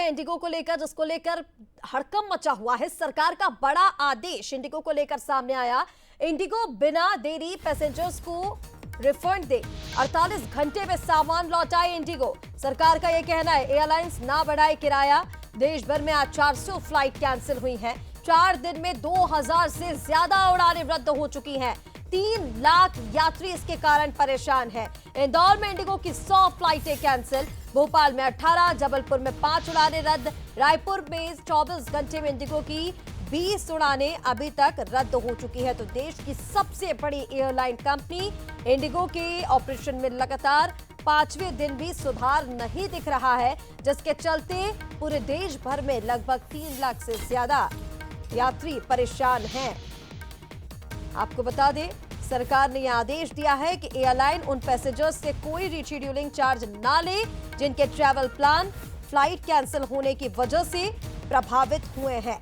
Indigo को लेकर, जिसको लेकर हड़कंप मचा हुआ है। सरकार का बड़ा आदेश इंडिगो को लेकर सामने आया। इंडिगो बिना देरी पैसेंजर्स को रिफंड दे, 48 घंटे में सामान लौटाए इंडिगो। सरकार का यह कहना है एयरलाइंस ना बढ़ाए किराया। देश भर में आज 400 फ्लाइट कैंसिल हुई हैं। 4 दिन में 2000 से ज्यादा उड़ानें रद्द हो चुकी हैं। 3 लाख यात्री इसके कारण परेशान हैं। इंदौर में इंडिगो की 100 फ्लाइटें कैंसिल, भोपाल में 18, जबलपुर में 5 उड़ानें रद्द, रायपुर में 24 घंटे में इंडिगो की 20 उड़ानें अभी तक रद्द हो चुकी है। तो देश की सबसे बड़ी एयरलाइन कंपनी इंडिगो के ऑपरेशन में लगातार 5वें दिन भी सुधार नहीं दिख रहा है, जिसके चलते पूरे देश भर में लगभग 3 लाख से ज्यादा यात्री परेशान हैं। आपको बता दें, सरकार ने यह आदेश दिया है कि एयरलाइन उन पैसेंजर्स से कोई रीशेड्यूलिंग चार्ज ना ले जिनके ट्रैवल प्लान फ्लाइट कैंसिल होने की वजह से प्रभावित हुए हैं।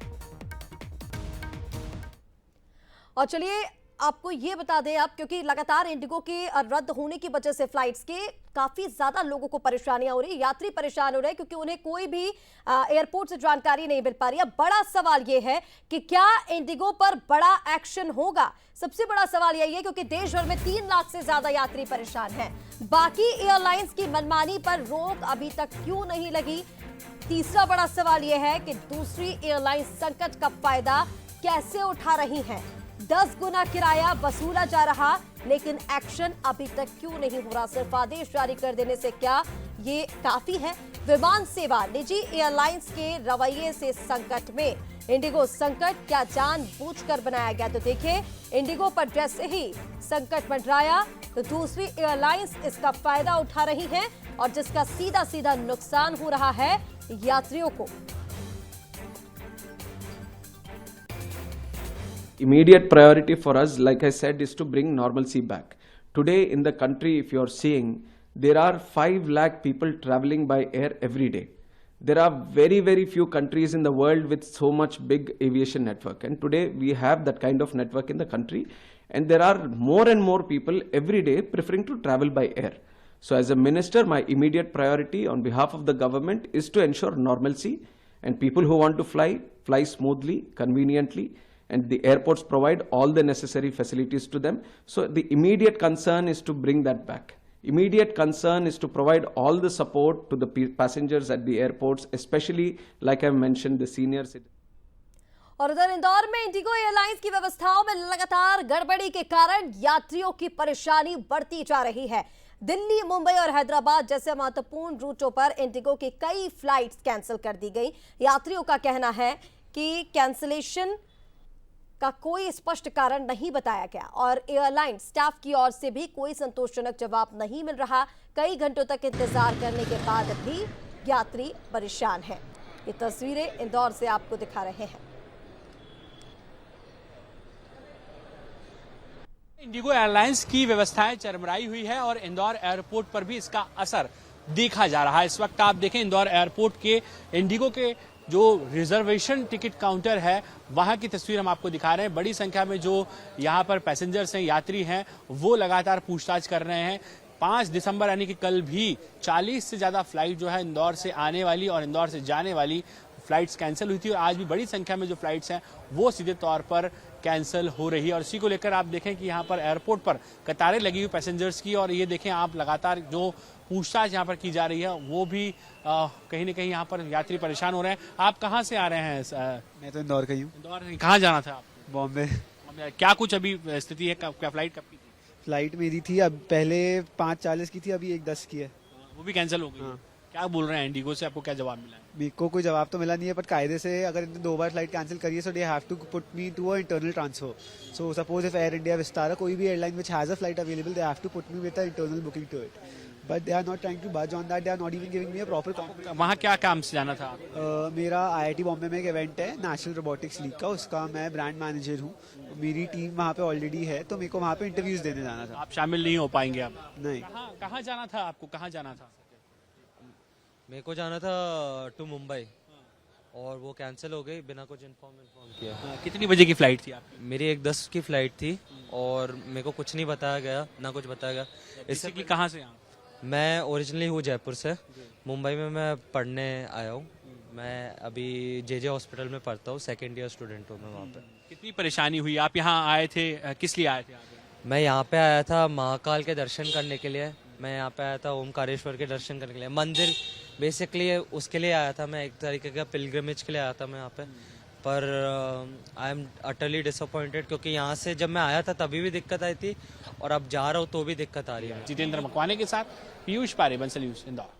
और चलिए आपको ये बता दें अब, क्योंकि लगातार इंडिगो के रद्द होने की वजह से फ्लाइट्स के काफी ज्यादा लोगों को परेशानियां हो रही, यात्री परेशान हो रहे हैं, क्योंकि उन्हें कोई भी एयरपोर्ट से जानकारी नहीं मिल पा रही है। बड़ा सवाल यह है कि क्या इंडिगो पर बड़ा एक्शन होगा। सबसे बड़ा सवाल यही है क्योंकि देश भर में 3 लाख से ज्यादा यात्री परेशान हैं। बाकी एयरलाइंस की मनमानी पर रोक अभी तक क्यों नहीं लगी। तीसरा बड़ा सवाल यह है कि दूसरी एयरलाइंस संकट का फायदा कैसे उठा रही हैं। 10 गुना किराया वसूला जा रहा, लेकिन एक्शन अभी तक क्यों नहीं हो रहा। सिर्फ आदेश जारी कर देने से क्या ये काफी है। विमान सेवा निजी एयरलाइंस के रवैये से संकट में। इंडिगो संकट क्या जानबूझकर बनाया गया। तो देखिए, इंडिगो पर जैसे ही संकट मंडराया तो दूसरी एयरलाइंस इसका फायदा उठा रही हैं, और जिसका सीधा सीधा नुकसान हो रहा है यात्रियों को। Immediate priority for us, like I said, is to bring normalcy back. Today in the country, if you're seeing, there are 5 lakh people traveling by air every day. There are very, very few countries in the world with so much big aviation network. And today we have that kind of network in the country. And there are more and more people every day preferring to travel by air. So as a minister, my immediate priority on behalf of the government is to ensure normalcy, and people who want to fly smoothly, conveniently, and the airports provide all the necessary facilities to them. So the immediate concern is to bring that back. Immediate concern is to provide all the support to the passengers at the airports, especially like I mentioned, the senior citizens. और उधर इंदौर में Indigo airlines की व्यवस्थाओं में लगातार गड़बड़ी के कारण यात्रियों की परेशानी बढ़ती जा रही है। दिल्ली, मुंबई और हैदराबाद जैसे महत्वपूर्ण रूटों पर इंडिगो की कई फ्लाइट्स कैंसिल कर दी गई। यात्रियों का कहना है कि कैंसिलेशन का कोई स्पष्ट कारण नहीं बताया गया, और एयरलाइन स्टाफ की ओर से भी कोई संतोषजनक जवाब नहीं मिल रहा। कई घंटों तक इंतजार करने के बाद भी यात्री परेशान हैं। ये तस्वीरें इंदौर से आपको दिखा रहे हैं। इंडिगो एयरलाइंस की व्यवस्थाएं चरमराई हुई है और इंदौर एयरपोर्ट पर भी इसका असर देखा जा रहा है। इस वक्त आप देखें, इंदौर एयरपोर्ट के इंडिगो के जो रिजर्वेशन टिकट काउंटर है, वहां की तस्वीर हम आपको दिखा रहे हैं। बड़ी संख्या में जो यहां पर पैसेंजर्स हैं, यात्री हैं, वो लगातार पूछताछ कर रहे हैं। 5 दिसंबर यानी कि कल भी 40 से ज्यादा फ्लाइट जो है इंदौर से आने वाली और इंदौर से जाने वाली फ्लाइट्स कैंसिल हुई थी, और आज भी बड़ी संख्या में जो फ्लाइट्स हैं वो सीधे तौर पर कैंसिल हो रही है। और इसी को लेकर आप देखें कि यहाँ पर एयरपोर्ट पर कतारें लगी हुई पैसेंजर्स की, और ये देखें आप लगातार जो पूछताछ यहाँ पर की जा रही है वो भी कहीं ना कहीं यहाँ पर यात्री परेशान हो रहे हैं। आप कहाँ से आ रहे हैं? मैं तो इंदौर का ही हूँ। इंदौर कहाँ जाना था आपको? बॉम्बे। क्या कुछ अभी स्थिति है? क्या फ्लाइट कब की थी? फ्लाइट मेरी थी, अब पहले 5:40 की थी, अभी 1:10 की है। वो भी कैंसिल हो गई? हाँ। क्या बोल रहे हैं इंडिगो से? आपको क्या जवाब मिला है? मेरे को कोई जवाब तो मिला नहीं है, बट कायदे से अगर इन्होंने 2 बार फ्लाइट कैंसिल करी है, so they have to put me to a internal transfer. So suppose if Air India, Vistara, कोई भी airline which has a flight available, they have to put me with a internal booking to it, but they are not trying to budge on that. They are not even giving me a proper. वहाँ क्या काम से जाना था? मेरा IIT Bombay में एक event है नेशनल रोबोटिक्स लीग का, उसका मैं ब्रांड मैनेजर हूँ। मेरी टीम वहाँ पे ऑलरेडी है, तो मेरे को वहाँ पे इंटरव्यूज देने जाना था। आप शामिल नहीं हो पाएंगे अब? नहीं। कहाँ जाना था आपको? कहाँ जाना था? मेरे को जाना था टू मुंबई, और वो कैंसिल हो गई बिना कुछ इन्फॉर्म किया। कितनी बजे की फ्लाइट थी आपकी? मेरी 1:10 की फ्लाइट थी, और मेरे को कुछ नहीं बताया गया, ना कुछ बताया गया। इससे कि कहाँ से? मैं ओरिजिनली हूँ जयपुर से, मुंबई में मैं पढ़ने आया हूँ, मैं अभी जेजे हॉस्पिटल में पढ़ता हूँ, सेकेंड ईयर स्टूडेंट हूँ मैं वहाँ पे। कितनी परेशानी हुई? आप यहाँ आए थे, किस लिए आए थे? मैं यहाँ पे आया था महाकाल के दर्शन करने के लिए। मैं यहाँ पे आया था ओमकारेश्वर के दर्शन करने के लिए, मंदिर बेसिकली उसके लिए आया था मैं, एक तरीके का पिलग्रिमेज के लिए आया था मैं यहाँ पे। पर आई एम अटरली डिसअपॉइंटेड, क्योंकि यहाँ से जब मैं आया था तभी भी दिक्कत आई थी और अब जा रहा हूँ तो भी दिक्कत आ रही है। जितेंद्र मकवाने के साथ पीयूष पारे, बंसल न्यूज, इंदौर।